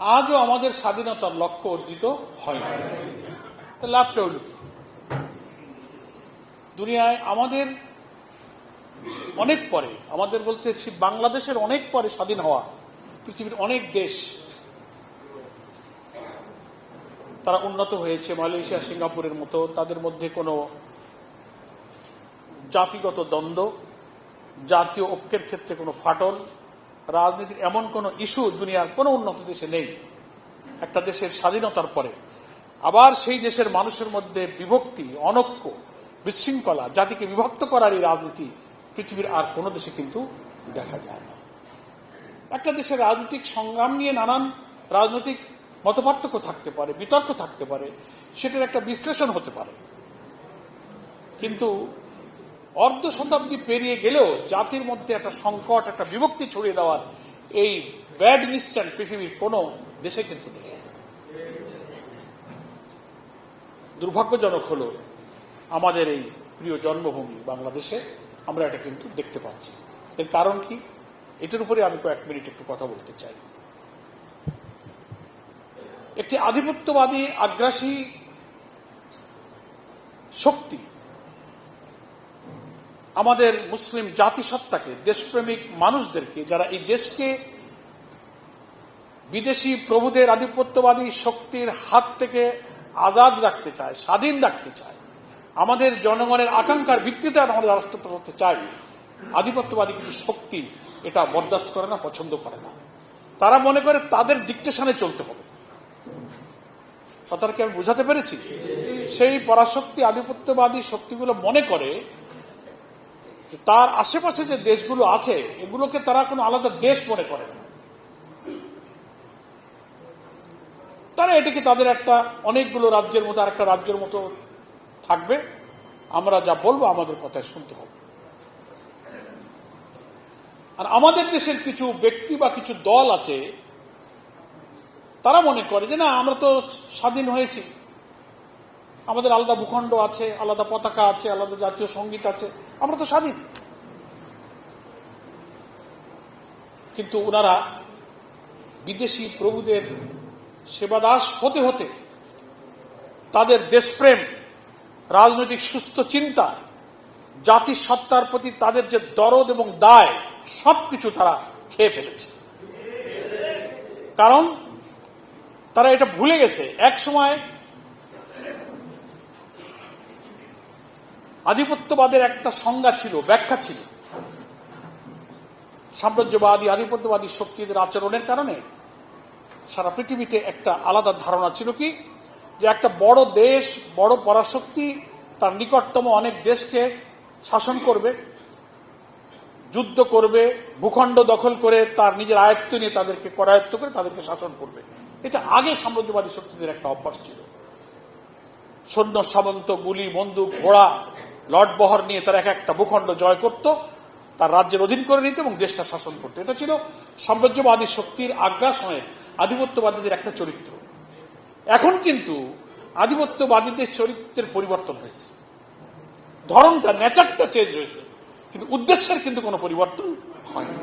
আজও আমাদের স্বাধীনতার লক্ষ্য অর্জিত হয়নি। তো লাভটা হল দুনিয়ায় আমাদের অনেক পরে, আমাদের বলতে বাংলাদেশের অনেক পরে স্বাধীন হওয়া পৃথিবীর অনেক দেশ তারা উন্নত হয়েছে। মালয়েশিয়া, সিঙ্গাপুরের মতো তাদের মধ্যে কোনো জাতিগত দ্বন্দ্ব, জাতীয় ঐক্যের ক্ষেত্রে কোনো ফাটল, রাজনীতির এমন কোনো ইস্যু দুনিয়ার কোনো উন্নত দেশে নেই। একটা দেশের স্বাধীনতার পরে আবার সেই দেশের মানুষের মধ্যে বিভক্তি, অনৈক্য, বিশৃঙ্খলা, জাতিকে বিভক্ত করার এই রাজনীতি পৃথিবীর আর কোনো দেশে কিন্তু দেখা যায় না। একটা দেশের রাজনৈতিক সংগ্রাম নিয়ে নানান রাজনৈতিক মতপার্থক্য থাকতে পারে, বিতর্ক থাকতে পারে, সেটার একটা বিশ্লেষণ হতে পারে, কিন্তু অর্ধ শতাব্দী পেরিয়ে গেলেও জাতির মধ্যে একটা সংকট, একটা বিভক্তি ছড়িয়ে দেওয়ার এই ব্যাড ইনস্ট্যান্ট পৃথিবীর কোনো দেশে কিন্তু নেই। দুর্ভাগ্যজনক হলো আমাদের এই প্রিয় জন্মভূমি বাংলাদেশে আমরা এটা কিন্তু দেখতে পাচ্ছি। এর কারণ কি? এটার উপরে আমি কয়েক মিনিট একটু কথা বলতে চাই। একটি আধিপত্যবাদী, আগ্রাসী শক্তি আমাদের মুসলিম জাতিসত্তাকে, দেশপ্রেমিক মানুষদেরকে, যারা এই দেশকে বিদেশি প্রভুদের আধিপত্যবাদী শক্তির হাত থেকে আজাদ রাখতে চায়, স্বাধীন রাখতে চায়, আমাদের জনগণের আকাঙ্ক্ষার ভিত্তিতে আমাদের রাষ্ট্র চালাতে চায়, আধিপত্যবাদী কিছু শক্তি এটা বরদাস্ত করে না, পছন্দ করে না। তারা মনে করে তাদের ডিকটেশনে চলতে হবে। কথাটা কি আমি বুঝাতে পেরেছি? সেই পরাশক্তি, আধিপত্যবাদী শক্তিগুলো মনে করে তার আশেপাশে যে দেশগুলো আছে এগুলোকে তারা কোনো আলাদা দেশ মনে করে না। তারা এটাকে তাদের একটা অনেকগুলো রাজ্যের মতো আর একটা রাজ্যের মতো থাকবে, আমরা যা বলবো আমাদের কথায় শুনতে হবে। আর আমাদের দেশের কিছু ব্যক্তি বা কিছু দল আছে, তারা মনে করে যে না, আমরা তো স্বাধীন হয়েছি, আমাদের আলাদা ভূখণ্ড আছে, আলাদা পতাকা আছে, আলাদা জাতীয় সঙ্গীত আছে, আমরা তো স্বাধীন। কিন্তু ওনারা বিদেশি প্রভুদের সেবাদাস হতে হতে তাদের দেশপ্রেম, রাজনৈতিক সুস্থ চিন্তা, জাতির সত্তার প্রতি তাদের যে দরদ এবং দায়, সবকিছু তারা খেয়ে ফেলেছে। কারণ তারা এটা ভুলে গেছে এক সময় আধিপত্যবাদের একটা সংজ্ঞা ছিল, ব্যাখ্যা ছিল। সাম্রাজ্যবাদী, আধিপত্যবাদী শক্তিদের আচরণের কারণে সারা পৃথিবীতে একটা আলাদা ধারণা ছিল কি, যে একটা বড় দেশ, বড় পরাশক্তি তার নিকটতম অনেক দেশকে শাসন করবে, যুদ্ধ করবে, ভূখণ্ড দখল করে তার নিজের আয়ত্ত নিয়ে তাদেরকে করায়ত্ত করে তাদেরকে শাসন করবে। এটা আগে সাম্রাজ্যবাদী শক্তিদের একটা অভ্যাস ছিল। সৈন্য সামন্ত, গুলি, বন্দুক, ঘোড়া, লটবহর নিয়ে তারা এক একটা ভূখণ্ড জয় করত, তার রাজ্যের অধীন করে নিত এবং দেশটা শাসন করত। এটা ছিল সাম্রাজ্যবাদী শক্তির আগ্রাসনে আধিপত্যবাদীদের একটা চরিত্র। এখন কিন্তু আধিপত্যবাদীদের চরিত্রের পরিবর্তন হয়েছে, ধরনটা, নেচারটা চেঞ্জ হয়েছে, কিন্তু উদ্দেশ্যের কিন্তু কোনো পরিবর্তন হয়নি।